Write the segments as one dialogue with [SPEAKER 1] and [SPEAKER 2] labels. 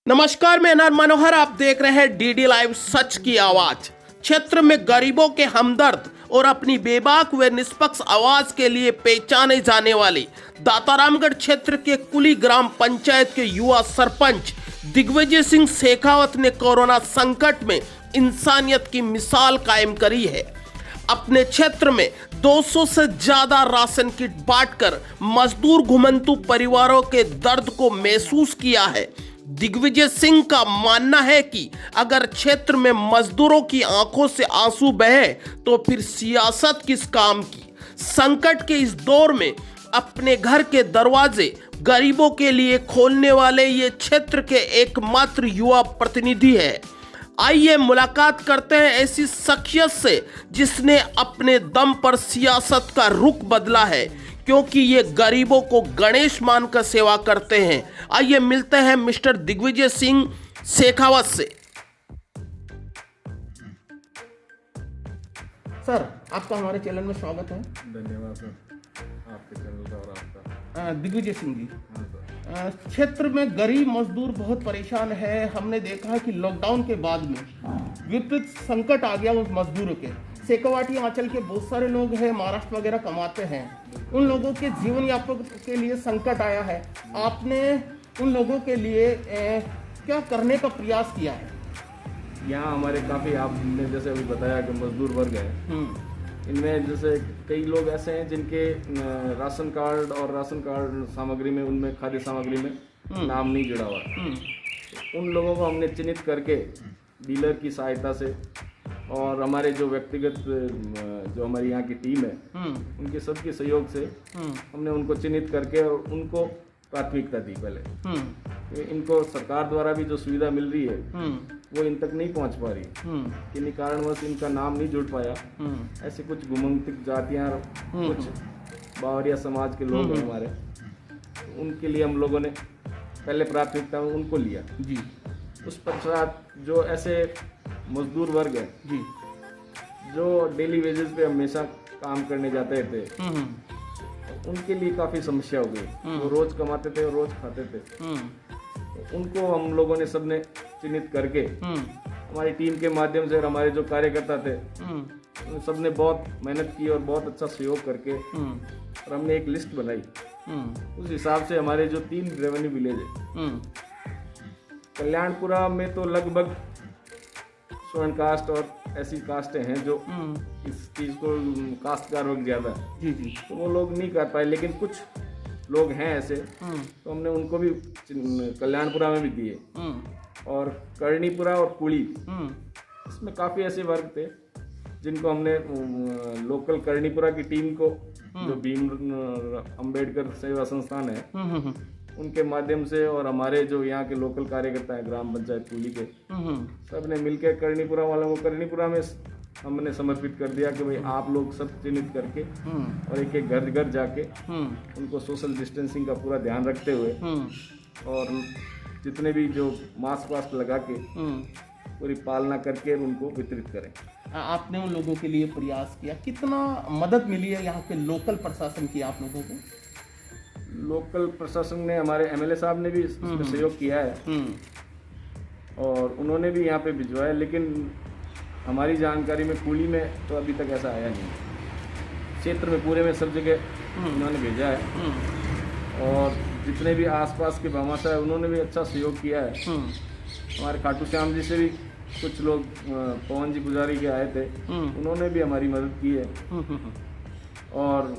[SPEAKER 1] नमस्कार, मैं नर मनोहर। आप देख रहे हैं डीडी लाइव सच की आवाज। क्षेत्र में गरीबों के हमदर्द और अपनी बेबाक व निष्पक्ष आवाज के लिए पहचाने जाने वाली दातारामगढ़ क्षेत्र के कुली ग्राम पंचायत के युवा सरपंच दिग्विजय सिंह शेखावत ने कोरोना संकट में इंसानियत की मिसाल कायम करी है। अपने क्षेत्र में 200 से ज्यादा राशन किट बांटकर मजदूर घुमंतु परिवारों के दर्द को महसूस किया है। दिग्विजय सिंह का मानना है कि अगर क्षेत्र में मजदूरों की आंखों से आंसू बहे तो फिर सियासत किस काम की। संकट के इस दौर में अपने घर के दरवाजे गरीबों के लिए खोलने वाले ये क्षेत्र के एकमात्र युवा प्रतिनिधि है। आइए मुलाकात करते हैं ऐसी शख्सियत से जिसने अपने दम पर सियासत का रुख बदला है, क्योंकि ये गरीबों को गणेश मानकर सेवा करते हैं। आइए मिलते हैं मिस्टर दिग्विजय सिंह शेखावत से। सर, आपका हमारे चैनल में स्वागत है।
[SPEAKER 2] धन्यवाद सर, आपके चैनल का और आपका।
[SPEAKER 1] दिग्विजय सिंह जी,
[SPEAKER 2] हाँ सर।
[SPEAKER 1] क्षेत्र में गरीब मजदूर बहुत परेशान है। हमने देखा है कि लॉकडाउन के बाद में विपरीत संकट आ गया उस मजदूरों के। शेखावाटी आंचल के बहुत सारे लोग हैं, महाराष्ट्र वगैरह कमाते हैं, उन लोगों के जीवन यापन के लिए संकट आया है। आपने उन लोगों के लिए क्या करने का प्रयास किया है?
[SPEAKER 2] यहाँ हमारे काफ़ी, आपने जैसे अभी बताया कि मजदूर वर्ग है, इनमें जैसे कई लोग ऐसे हैं जिनके राशन कार्ड और राशन कार्ड सामग्री में, उनमें खाद्य सामग्री में नाम नहीं जुड़ा हुआ। उन लोगों को हमने चिन्हित करके डीलर की सहायता से और हमारे जो व्यक्तिगत जो हमारी यहाँ की टीम है उनके सबके सहयोग से हमने उनको चिन्हित करके और उनको प्राथमिकता दी। पहले इनको सरकार द्वारा भी जो सुविधा मिल रही है वो इन तक नहीं पहुँच पा रही, किन्हीं कारणवश इनका नाम नहीं जुड़ पाया। ऐसे कुछ घुमंतिक जातियाँ, कुछ बावरिया समाज के लोग हैं हमारे, उनके लिए हम लोगों ने पहले प्राथमिकता में उनको लिया जी। उस पश्चात जो ऐसे मजदूर वर्ग है जी, जो डेली वेजेस पे हमेशा काम करने जाते थे, उनके लिए काफ़ी समस्या हो गई। वो रोज कमाते थे और रोज खाते थे, तो उनको हम लोगों ने सबने चिन्हित करके हमारी टीम के माध्यम से और हमारे जो कार्यकर्ता थे उन सबने बहुत मेहनत की और बहुत अच्छा सहयोग करके और हमने एक लिस्ट बनाई। उस हिसाब से हमारे जो 3 रेवेन्यू विलेज है, कल्याणपुरा में तो लगभग स्वर्ण कास्ट और ऐसी कास्टें हैं जो इस चीज़ को काश्तकार वर्ग ज़्यादा है जी, तो वो लोग नहीं कर पाए, लेकिन कुछ लोग हैं ऐसे, तो हमने उनको भी कल्याणपुरा में भी दिए। और करनीपुरा और कुली, इसमें काफ़ी ऐसे वर्ग थे जिनको हमने लोकल करनीपुरा की टीम को, जो भीम अंबेडकर सेवा संस्थान है उनके माध्यम से, और हमारे जो यहाँ के लोकल कार्यकर्ता हैं ग्राम पंचायत कुली के, सब ने मिलकर करनीपुरा वालों को करनीपुरा में हमने समर्पित कर दिया कि भाई आप लोग सब चिन्हित करके और एक एक घर घर जाके उनको सोशल डिस्टेंसिंग का पूरा ध्यान रखते हुए और जितने भी जो मास्क वास्क लगा के पूरी पालना करके उनको वितरित करें।
[SPEAKER 1] आपने उन लोगों के लिए प्रयास किया, कितना मदद मिली है यहाँ के लोकल प्रशासन की आप लोगों को?
[SPEAKER 2] लोकल प्रशासन ने, हमारे एमएलए साहब ने भी इसमें सहयोग किया है और उन्होंने भी यहाँ पे भिजवाया, लेकिन हमारी जानकारी में कुली में तो अभी तक ऐसा आया नहीं। क्षेत्र में पूरे में सब जगह उन्होंने भेजा है और जितने भी आसपास के भामाशाह है उन्होंने भी अच्छा सहयोग किया है। हमारे खाटू श्याम जी से भी कुछ लोग, पवन जी पुजारी के आए थे, उन्होंने भी हमारी मदद की है। और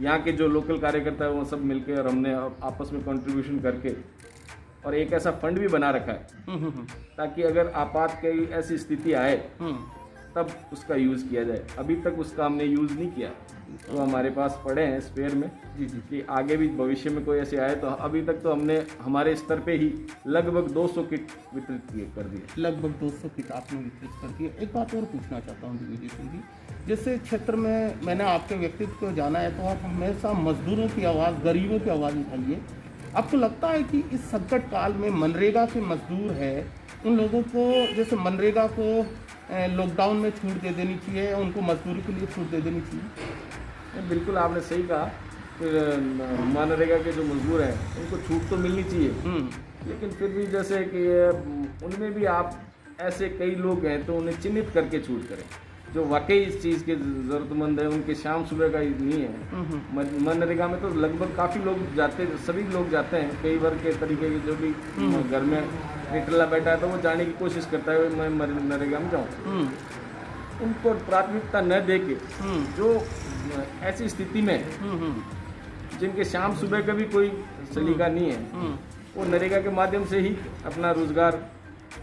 [SPEAKER 2] यहाँ के जो लोकल कार्यकर्ता है वो सब मिलके और हमने आपस में कंट्रीब्यूशन करके और एक ऐसा फंड भी बना रखा है ताकि अगर आपात की ऐसी स्थिति आए तब उसका यूज़ किया जाए। अभी तक उसका हमने यूज़ नहीं किया, तो हमारे पास पड़े हैं स्पेयर में जी कि आगे भी भविष्य में कोई ऐसे आए तो। अभी तक तो हमने हमारे स्तर पे ही लगभग 200 किट वितरित कर दिए।
[SPEAKER 1] लगभग 200 किट आपने वितरित कर दिए। एक बात और पूछना चाहता हूँ दिग्विजय सिंह जी, जैसे क्षेत्र में मैंने आपके व्यक्तित्व को जाना है, तो आप हमेशा मजदूरों की आवाज़, गरीबों की आवाज़ उठाइए। आपको लगता है कि इस संकट काल में मनरेगा के मजदूर है, उन लोगों को, जैसे मनरेगा को लॉकडाउन में छूट दे देनी चाहिए, उनको मजदूरी के लिए छूट दे देनी चाहिए?
[SPEAKER 2] बिल्कुल आपने सही कहा फिर मनरेगा के जो मजदूर हैं उनको छूट तो मिलनी चाहिए, लेकिन फिर भी जैसे कि उनमें भी आप ऐसे कई लोग हैं तो उन्हें चिन्हित करके छूट करें जो वाकई इस चीज़ के ज़रूरतमंद है, उनके शाम सुबह का नहीं है। मनरेगा में तो लगभग काफ़ी लोग जाते, सभी लोग जाते हैं, कई वर्ग के तरीके के जो भी घर में निकला बैठा है तो वो जाने की कोशिश करता है मैं मनरेगा में जाऊँ। उनको प्राथमिकता न दे के जो ऐसी स्थिति में जिनके शाम सुबह का भी कोई सलीका नहीं है वो नरेगा के माध्यम से ही अपना रोजगार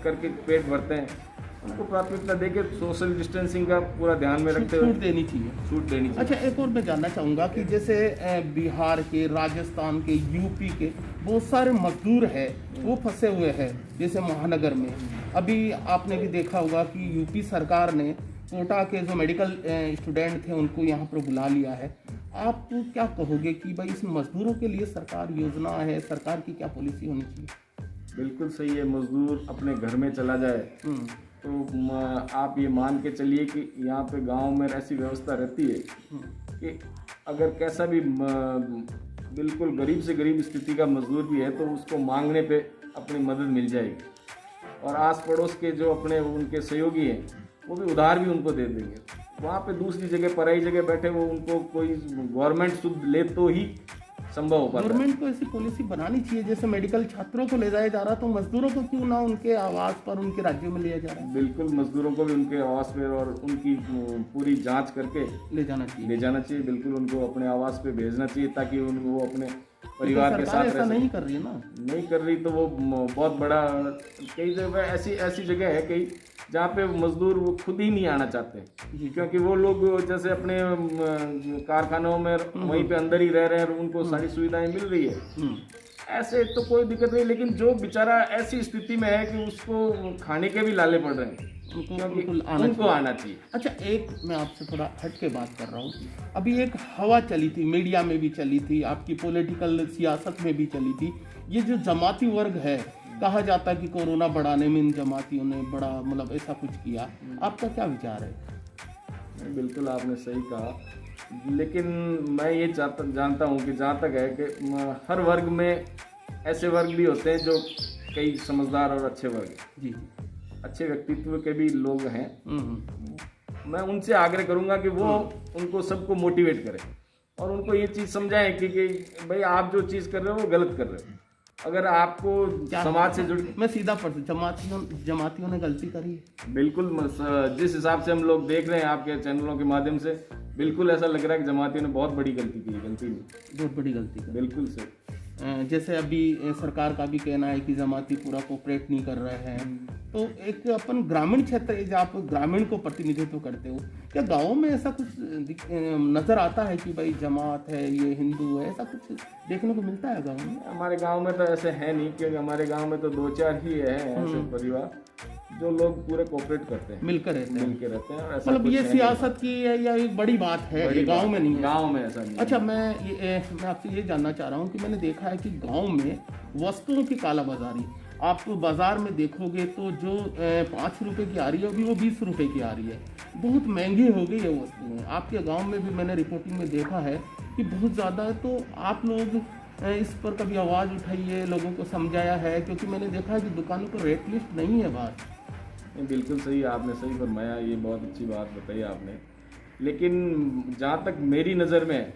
[SPEAKER 2] करके पेट भरते हैं, उनको प्राथमिकता देके सोशल डिस्टेंसिंग का पूरा ध्यान में रखते हुए
[SPEAKER 1] छूट देनी चाहिए। अच्छा, एक और मैं जानना चाहूँगा कि जैसे बिहार के, राजस्थान के, यूपी के बहुत सारे मजदूर हैं वो फंसे हुए हैं जैसे महानगर में। अभी आपने भी देखा होगा कि यूपी सरकार ने कोटा के जो मेडिकल स्टूडेंट थे उनको यहाँ पर बुला लिया है। आप क्या कहोगे कि भाई इस मजदूरों के लिए सरकार योजना है, सरकार की क्या पॉलिसी होनी चाहिए?
[SPEAKER 2] बिल्कुल सही है, मजदूर अपने घर में चला जाए तो आप ये मान के चलिए कि यहाँ पे गांव में ऐसी व्यवस्था रहती है कि अगर कैसा भी बिल्कुल गरीब से गरीब स्थिति का मजदूर भी है तो उसको मांगने पे अपनी मदद मिल जाएगी, और आस पड़ोस के जो अपने उनके सहयोगी हैं वो भी उधार भी उनको दे देंगे। वहाँ पे दूसरी जगह, पराई जगह बैठे वो उनको कोई गवर्नमेंट शुद्ध ले तो ही संभव हो पाता है।
[SPEAKER 1] गवर्नमेंट को ऐसी पॉलिसी बनानी चाहिए, जैसे मेडिकल छात्रों को ले जाया जा रहा तो मजदूरों को क्यों ना उनके आवास पर, उनके राज्यों में लिया जा रहा है।
[SPEAKER 2] बिल्कुल, मजदूरों को भी उनके आवास पर और उनकी पूरी जांच करके
[SPEAKER 1] ले जाना चाहिए।
[SPEAKER 2] बिल्कुल उनको अपने आवास पे भेजना चाहिए ताकि वो अपने परिवार के साथ
[SPEAKER 1] ऐसा नहीं कर रही है ना,
[SPEAKER 2] नहीं कर रही तो वो बहुत बड़ा, कई जगह ऐसी जगह है कई जहाँ पे मजदूर वो खुद ही नहीं आना चाहते क्योंकि वो लोग जैसे अपने कारखानों में वहीं पे अंदर ही रह रहे हैं और उनको सारी सुविधाएं मिल रही है, ऐसे तो कोई दिक्कत नहीं। लेकिन जो बेचारा ऐसी स्थिति में है कि उसको खाने के भी लाले पड़ रहे हैं उनको आना चाहिए।
[SPEAKER 1] अच्छा, एक मैं आपसे थोड़ा हट के बात कर रहा हूँ, अभी एक हवा चली थी, मीडिया में भी चली थी, आपकी पॉलिटिकल सियासत में भी चली थी, ये जो जमाती वर्ग है, कहा जाता है कि कोरोना बढ़ाने में इन जमातियों ने बड़ा मतलब ऐसा कुछ किया, आपका क्या विचार है?
[SPEAKER 2] बिल्कुल आपने सही कहा, लेकिन मैं ये जानता हूँ कि जहाँ तक है कि हर वर्ग में ऐसे वर्ग भी होते हैं जो कई समझदार और अच्छे वर्ग
[SPEAKER 1] जी, अच्छे
[SPEAKER 2] व्यक्तित्व के भी लोग हैं। मैं उनसे आग्रह करूंगा कि वो उनको सबको मोटिवेट करें और उनको ये चीज़ समझाएं कि भाई आप जो चीज़ कर रहे हो वो गलत कर रहे हो। अगर आपको समाज से जुड़,
[SPEAKER 1] मैं सीधा जमातियों ने गलती करी है।
[SPEAKER 2] बिल्कुल, जिस हिसाब से हम लोग देख रहे हैं आपके चैनलों के माध्यम से, बिल्कुल ऐसा लग रहा है कि जमातियों ने बहुत बड़ी गलती की।
[SPEAKER 1] बहुत बड़ी गलती की,
[SPEAKER 2] बिल्कुल सर।
[SPEAKER 1] जैसे अभी सरकार का भी कहना है कि जमाती पूरा कोऑपरेट नहीं कर रहे हैं, तो एक अपन ग्रामीण क्षेत्र, जहाँ आप ग्रामीण को प्रतिनिधित्व करते हो, क्या गाँव में ऐसा कुछ नजर आता है कि भाई जमात है, ये हिंदू है, ऐसा कुछ देखने को मिलता है गाँव में?
[SPEAKER 2] हमारे गाँव में तो ऐसे है नहीं, क्योंकि हमारे गाँव में तो 2-4 ही है ऐसे परिवार जो लोग पूरे कोऑपरेट करते हैं,
[SPEAKER 1] मिलकर रहते
[SPEAKER 2] हैं।
[SPEAKER 1] मतलब ये सियासत की है या एक बड़ी बात है, गांव में नहीं है।
[SPEAKER 2] गांव में ऐसा नहीं।
[SPEAKER 1] अच्छा, मैं आपसे ये जानना चाह रहा हूँ कि मैंने देखा है कि गांव में वस्तुओं की कालाबाजारी, आप बाजार में देखोगे तो जो 5 रुपए की आ रही है अभी वो 20 रुपए की आ रही है, बहुत महंगी हो गई है वस्तुएं। आपके गाँव में भी मैंने रिपोर्टिंग में देखा है कि बहुत ज़्यादा है, तो आप लोग इस पर कभी आवाज़ उठाइए, लोगों को समझाया है? क्योंकि मैंने देखा है कि दुकानों पर रेट लिस्ट नहीं है बाहर।
[SPEAKER 2] बिल्कुल सही, आपने सही फरमाया, ये बहुत अच्छी बात बताई आपने। लेकिन जहाँ तक मेरी नज़र में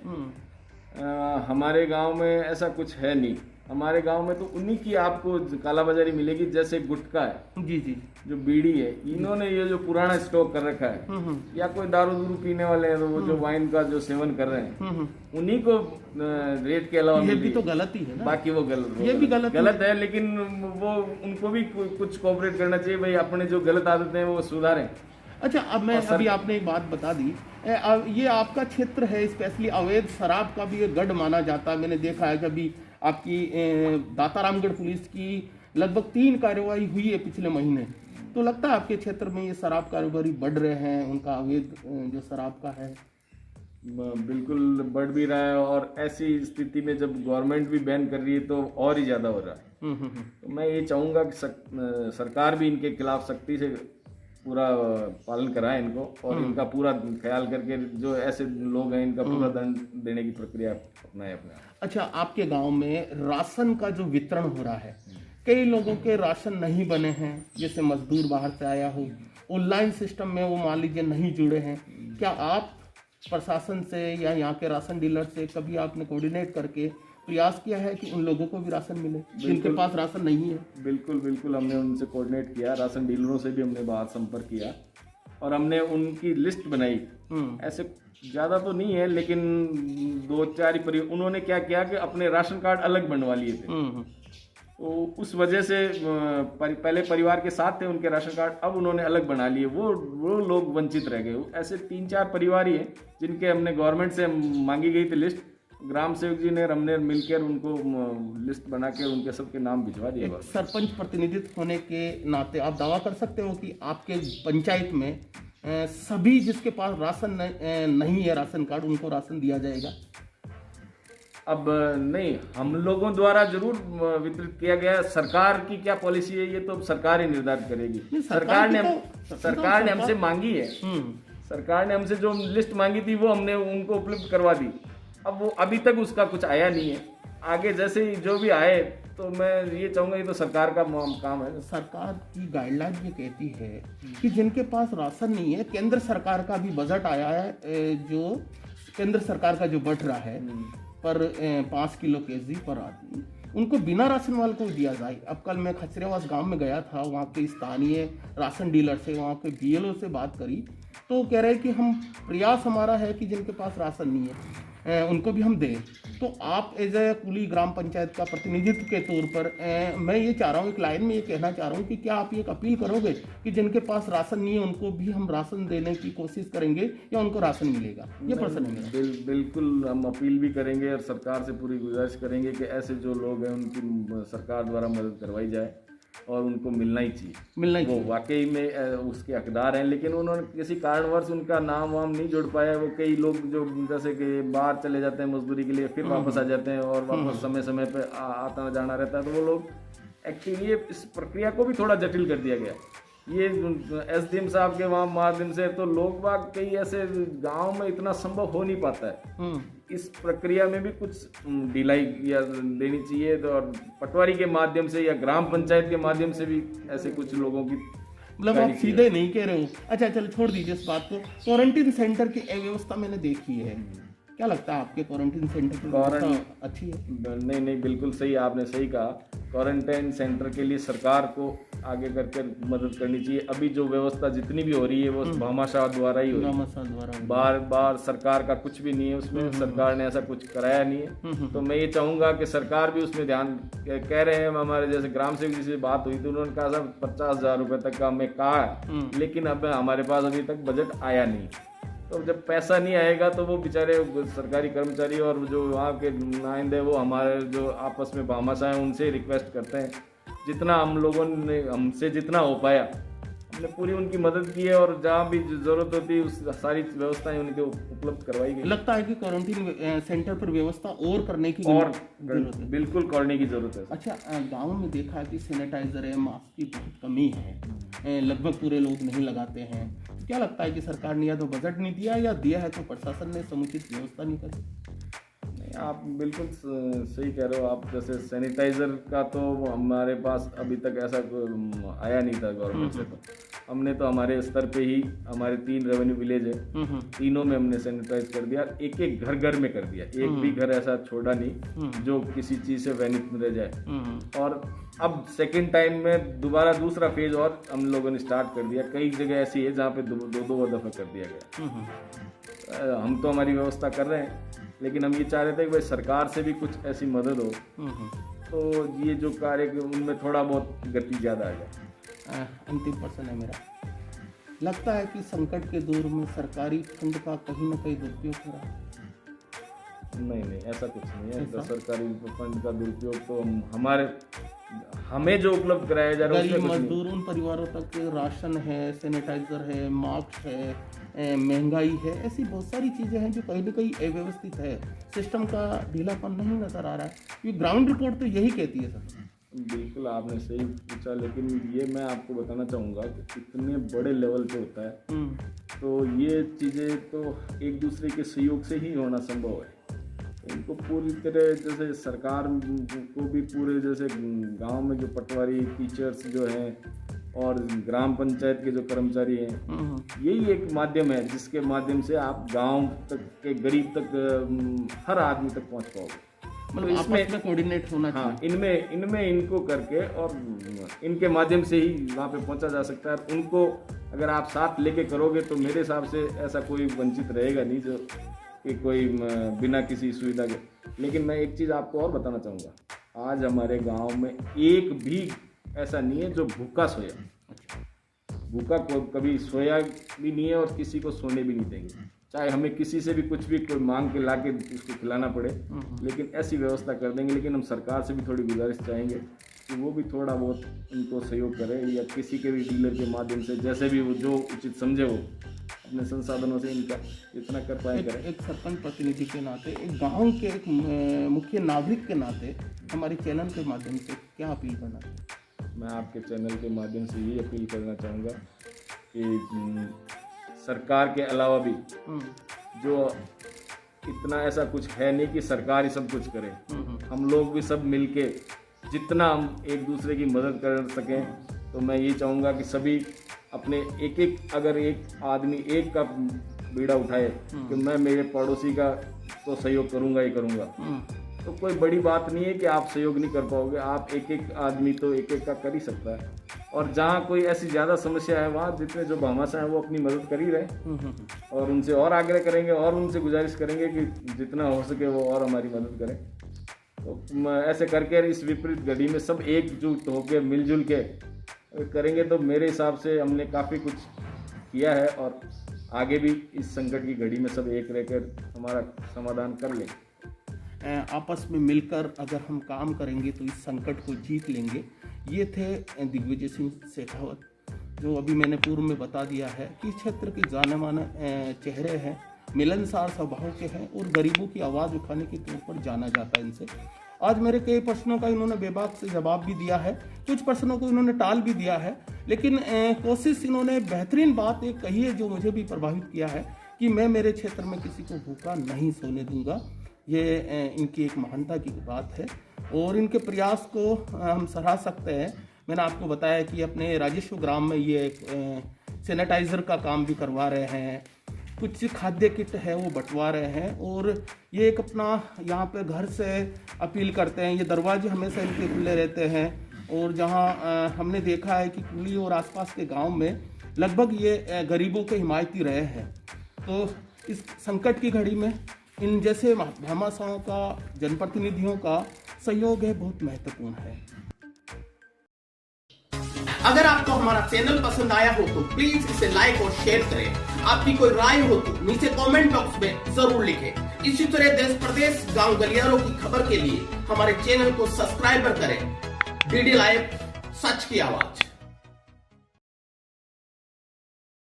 [SPEAKER 2] हमारे गांव में ऐसा कुछ है नहीं। हमारे गांव में तो उन्हीं की आपको कालाबाजारी मिलेगी, जैसे गुटखा है,
[SPEAKER 1] जी,
[SPEAKER 2] जो बीड़ी है, इन्होंने ये जो पुराना स्टॉक कर रखा है, या कोई दारू पीने वाले हैं तो वो जो वाइन का जो सेवन कर रहे हैं, उन्हीं को रेट के अलावा
[SPEAKER 1] ये भी तो गलत ही है ना।
[SPEAKER 2] बाकी वो गलत,
[SPEAKER 1] ये भी गलत
[SPEAKER 2] है, लेकिन वो उनको भी कुछ कोऑपरेट करना चाहिए, भाई अपने जो गलत आदतें हैं वो सुधारें।
[SPEAKER 1] अच्छा, अब मैं अभी आपने एक बात बता दी, ये आपका क्षेत्र है, स्पेशली अवैध शराब का भी गढ़ माना जाता है। मैंने देखा है कि अभी आपकी दातारामगढ़ पुलिस की लगभग 3 कार्रवाई हुई है पिछले महीने, तो लगता है आपके क्षेत्र में ये शराब कारोबारी बढ़ रहे हैं, उनका अवैध जो शराब का है?
[SPEAKER 2] बिल्कुल बढ़ भी रहा है, और ऐसी स्थिति में जब गवर्नमेंट भी बैन कर रही है तो और ही ज़्यादा हो रहा है। तो मैं ये चाहूँगा कि सरकार भी इनके खिलाफ सख्ती से पूरा पालन कराएं इनको, और इनका पूरा ख्याल करके जो ऐसे लोग हैं इनका पूरा दंड देने की प्रक्रिया अपनाएं अपने आप।
[SPEAKER 1] अच्छा, आपके गांव में राशन का जो वितरण हो रहा है, कई लोगों के राशन नहीं बने हैं, जैसे मजदूर बाहर से आया हो, ऑनलाइन सिस्टम में वो मान लीजिए नहीं जुड़े हैं, क्या आप प्रशासन से या यहाँ के राशन डीलर से कभी आपने कोऑर्डिनेट करके प्रयास किया है कि उन लोगों को भी राशन मिले जिनके पास राशन नहीं है?
[SPEAKER 2] बिल्कुल बिल्कुल, हमने उनसे कोऑर्डिनेट किया, राशन डीलरों से भी हमने बात संपर्क किया और हमने उनकी लिस्ट बनाई। ऐसे ज़्यादा तो नहीं है, लेकिन 2-4 परिवार उन्होंने क्या किया कि अपने राशन कार्ड अलग बनवा लिए थे। तो उस वजह से पहले परिवार के साथ थे उनके राशन कार्ड, अब उन्होंने अलग बना लिए, वो लोग वंचित रह गए। ऐसे 3-4 परिवार ही हैं जिनके हमने गवर्नमेंट से मांगी गई थी लिस्ट, ग्राम सेवक जी ने हमने मिलकर उनको लिस्ट बना के उनके सबके नाम भिजवा दिए।
[SPEAKER 1] सरपंच प्रतिनिधित्व होने के नाते आप दावा कर सकते हो कि आपके पंचायत में सभी जिसके पास राशन नहीं है, राशन कार्ड, उनको राशन दिया जाएगा?
[SPEAKER 2] अब नहीं, हम लोगों द्वारा जरूर वितरित किया गया। सरकार की क्या पॉलिसी है ये तो सरकार ही निर्धारित करेगी। सरकार ने हमसे मांगी है, सरकार ने हमसे जो लिस्ट मांगी थी वो हमने उनको उपलब्ध करवा दी। अब वो अभी तक उसका कुछ आया नहीं है, आगे जैसे ही जो भी आए तो मैं ये चाहूंगा, ये तो सरकार का काम है।
[SPEAKER 1] सरकार की गाइडलाइन ये कहती है कि जिनके पास राशन नहीं है, केंद्र सरकार का भी बजट आया है, जो केंद्र सरकार का जो बढ़ रहा है पर 5 किलो केजी पर आदमी, उनको बिना राशन वाले को दिया जाए। अब कल मैं खचरेवास गांव में गया था, वहाँ के स्थानीय राशन डीलर से, वहाँ के बीएलओ से बात करी, तो कह रहे कि हम प्रयास हमारा है कि जिनके पास राशन नहीं है उनको भी हम दें। तो आप एज ए कुली ग्राम पंचायत का प्रतिनिधित्व के तौर पर मैं ये चाह रहा हूँ, एक लाइन में ये कहना चाह रहा हूँ कि क्या आप ये एक अपील करोगे कि जिनके पास राशन नहीं है उनको भी हम राशन देने की कोशिश करेंगे या उनको राशन मिलेगा? ये प्रश्न है मेरा।
[SPEAKER 2] बिल्कुल हम अपील भी करेंगे और सरकार से पूरी गुजारिश करेंगे कि ऐसे जो लोग हैं उनकी सरकार द्वारा मदद करवाई जाए और उनको मिलना ही चाहिए। वो वाकई में उसके हकदार हैं, लेकिन उन्होंने किसी कारणवश उनका नाम वाम नहीं जुड़ पाया। वो कई लोग जो जैसे कि बाहर चले जाते हैं मजदूरी के लिए, फिर वापस आ जाते हैं और वापस समय समय पे आता जाना रहता है, तो वो लोग एक्चुअली इस प्रक्रिया को भी थोड़ा जटिल कर दिया गया। ये एसडीएम साहब के वहाँ माध्यम से तो लोग बाग कई ऐसे गांव में इतना संभव हो नहीं पाता है। इस प्रक्रिया में भी कुछ ढिलाई या देनी चाहिए, तो और पटवारी के माध्यम से या ग्राम पंचायत के माध्यम से भी ऐसे कुछ लोगों की,
[SPEAKER 1] मतलब आप सीधे नहीं कह रहे हो। अच्छा चलो छोड़ दीजिए इस बात को। क्वारंटीन सेंटर की अव्यवस्था मैंने देखी है, क्या लगता है आपके क्वारंटीन सेंटर की व्यवस्था अच्छी है?
[SPEAKER 2] नहीं, बिल्कुल सही, आपने सही कहा। क्वारंटाइन सेंटर के लिए सरकार को आगे करके मदद करनी चाहिए। अभी जो व्यवस्था जितनी भी हो रही है वो भामाशाह द्वारा ही हो रही है, बार सरकार का कुछ भी नहीं है उसमें, सरकार ने ऐसा कुछ कराया नहीं है। तो मैं ये चाहूंगा कि सरकार भी उसमें ध्यान, कह रहे हैं हमारे जैसे ग्राम सेवक जी से बात हुई थी, उन्होंने कहा सर 50,000 रुपए तक का हमें कहा है, लेकिन अब हमारे पास अभी तक बजट आया नहीं। तो जब पैसा नहीं आएगा तो वो बेचारे सरकारी कर्मचारी और जो वहाँ के नुमाइंदे वो हमारे जो आपस में भामाशाह हैं उनसे रिक्वेस्ट करते हैं, जितना हम लोगों ने हमसे जितना हो पाया हमने पूरी उनकी मदद की है, और जहाँ भी जरूरत होती है उस सारी व्यवस्थाएं उनके उपलब्ध करवाई गई।
[SPEAKER 1] लगता है कि क्वारंटीन सेंटर पर व्यवस्था और करने की
[SPEAKER 2] बिल्कुल करने की जरूरत है।
[SPEAKER 1] अच्छा, गाँव में देखा है कि सैनिटाइजर है, मास्क की बहुत कमी है, लगभग पूरे लोग नहीं लगाते हैं। क्या लगता है कि सरकार ने या तो बजट नहीं दिया या दिया है तो प्रशासन ने समुचित व्यवस्था नहीं करी?
[SPEAKER 2] नहीं, आप बिल्कुल सही कह रहे हो। आप जैसे सैनिटाइजर का तो हमारे पास अभी तक ऐसा आया नहीं था गवर्नमेंट से, तो हमने तो हमारे स्तर पे ही, हमारे 3 रेवेन्यू विलेज है, तीनों में हमने सैनिटाइज कर दिया, एक घर में कर दिया, एक भी घर ऐसा छोड़ा नहीं जो किसी चीज से वैनित रह जाए। और अब सेकेंड टाइम में दोबारा दूसरा फेज और हम लोगों ने स्टार्ट कर दिया। कई जगह ऐसी है जहाँ पे दो दफा कर दिया गया। हम तो हमारी व्यवस्था कर रहे हैं, लेकिन हम ये चाह रहे थे कि भाई सरकार से भी कुछ ऐसी मदद हो तो ये जो कार्य उनमें थोड़ा बहुत गति ज़्यादा आ जाए।
[SPEAKER 1] अंतिम प्रश्न है मेरा, लगता है कि संकट के दौर में सरकारी फंड का कहीं ना कहीं दुरुपयोग हो रहा है?
[SPEAKER 2] नहीं, ऐसा कुछ नहीं है। तो सरकारी फंड का दुरुपयोग तो हमें जो उपलब्ध कराया जा रहा है,
[SPEAKER 1] गरीब मजदूर उन परिवारों तक राशन है, सैनिटाइजर है, मास्क है, महंगाई है, ऐसी बहुत सारी चीज़ें हैं जो कहीं ना कहीं अव्यवस्थित है, सिस्टम का ढीलापन नहीं नजर आ रहा है। ये ग्राउंड रिपोर्ट तो यही कहती है सर।
[SPEAKER 2] बिल्कुल आपने सही पूछा, लेकिन ये मैं आपको बताना चाहूँगा कि इतने बड़े लेवल पे होता है तो ये चीज़ें तो एक दूसरे के सहयोग से ही होना संभव है। इनको पूरी तरह जैसे सरकार को भी पूरे जैसे गांव में जो पटवारी टीचर्स जो हैं और ग्राम पंचायत के जो कर्मचारी हैं, यही एक माध्यम है जिसके माध्यम से आप गांव तक के गरीब तक हर आदमी तक पहुंच पाओगे।
[SPEAKER 1] मतलब तो इसमें कोऑर्डिनेट होना चाहिए।
[SPEAKER 2] हाँ, इनमें इनको करके और इनके माध्यम से ही वहाँ पे पहुँचा जा सकता है। उनको अगर आप साथ लेके करोगे तो मेरे हिसाब से ऐसा कोई वंचित रहेगा नहीं जो कि कोई बिना किसी सुविधा के। लेकिन मैं एक चीज़ आपको और बताना चाहूँगा, आज हमारे गांव में एक भी ऐसा नहीं है जो भूखा सोया। भूखा को कभी सोया भी नहीं है और किसी को सोने भी नहीं देंगे, चाहे हमें किसी से भी कुछ भी कोई मांग के ला के उसको खिलाना पड़े, लेकिन ऐसी व्यवस्था कर देंगे। लेकिन हम सरकार से भी थोड़ी गुजारिश चाहेंगे कि वो भी थोड़ा बहुत उनको सहयोग करे, या किसी के भी डीलर के माध्यम से जैसे भी वो जो उचित समझे वो अपने संसाधनों से इनका इतना कर पाए करें।
[SPEAKER 1] एक सरपंच प्रतिनिधि के नाते, एक गांव के एक मुख्य नागरिक के नाते हमारे चैनल के माध्यम से क्या अपील करना चाहिए?
[SPEAKER 2] मैं आपके चैनल के माध्यम से ये अपील करना चाहूँगा कि सरकार के अलावा भी जो इतना ऐसा कुछ है नहीं कि सरकार ही सब कुछ करे, हम लोग भी सब मिलके जितना हम एक दूसरे की मदद कर सकें। तो मैं ये चाहूँगा कि सभी अपने एक अगर एक आदमी एक का बीड़ा उठाए कि मैं मेरे पड़ोसी का तो सहयोग करूँगा ही करूँगा, तो कोई बड़ी बात नहीं है कि आप सहयोग नहीं कर पाओगे। आप एक आदमी तो एक का कर ही सकता है। और जहाँ कोई ऐसी ज़्यादा समस्या है वहाँ जितने जो भामाशाह हैं वो अपनी मदद कर ही रहे, और उनसे और आग्रह करेंगे और उनसे गुजारिश करेंगे कि जितना हो सके वो और हमारी मदद करें। तो ऐसे करके इस विपरीत घड़ी में सब एकजुट होकर मिलजुल के करेंगे तो मेरे हिसाब से हमने काफ़ी कुछ किया है, और आगे भी इस संकट की घड़ी में सब एक रहकर हमारा समाधान कर लेंगे।
[SPEAKER 1] आपस में मिलकर अगर हम काम करेंगे तो इस संकट को जीत लेंगे। ये थे दिग्विजय सिंह शेखावत, जो अभी मैंने पूर्व में बता दिया है कि क्षेत्र के जाने माने चेहरे हैं, मिलनसार स्वभाव के हैं और गरीबों की आवाज़ उठाने के तौर पर जाना जाता है इनसे। आज मेरे कई प्रश्नों का इन्होंने बेबाक से जवाब भी दिया है, कुछ प्रश्नों को इन्होंने टाल भी दिया है, लेकिन कोशिश इन्होंने बेहतरीन बात एक कही है जो मुझे भी प्रभावित किया है कि मैं मेरे क्षेत्र में किसी को भूखा नहीं सोने दूंगा। ये इनकी एक महानता की बात है और इनके प्रयास को हम सराह सकते हैं। मैंने आपको बताया कि अपने राजेश्वर ग्राम में ये एक सैनिटाइज़र का काम भी करवा रहे हैं, कुछ खाद्य किट है वो बंटवा रहे हैं, और ये एक अपना यहाँ पे घर से अपील करते हैं। ये दरवाजे हमेशा इनके खुले रहते हैं, और जहाँ हमने देखा है कि कुली और आसपास के गांव में लगभग ये गरीबों के हिमायती रहे हैं। तो इस संकट की घड़ी में इन जैसे भामाशाहों का, जनप्रतिनिधियों का सहयोग है बहुत महत्वपूर्ण है। अगर आपको हमारा चैनल पसंद आया हो तो प्लीज इसे लाइक और शेयर करें। आपकी कोई राय हो तो नीचे कमेंट बॉक्स में जरूर लिखें। इसी तरह देश प्रदेश गांव गलियारों की खबर के लिए हमारे चैनल को सब्सक्राइब करें। डीडी लाइव, सच की आवाज।